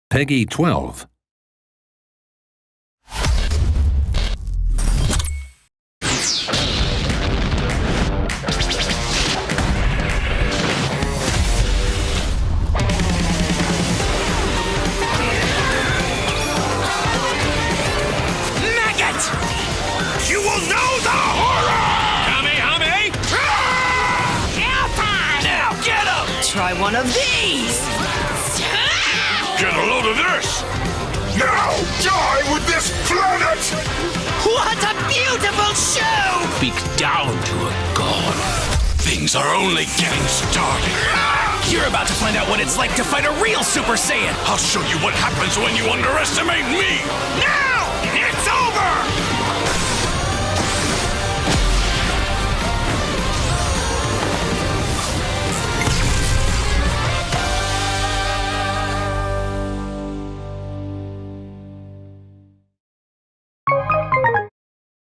Peggy 12. Maggot! You will know the horror! Kame-hame! Showtime! Now get him! Try one of these! Get a load of this! Now die with this planet! What a beautiful show! Speak down to a god. Things are only getting started. You're about to find out what it's like to fight a real Super Saiyan. I'll show you what happens when you underestimate me. Now!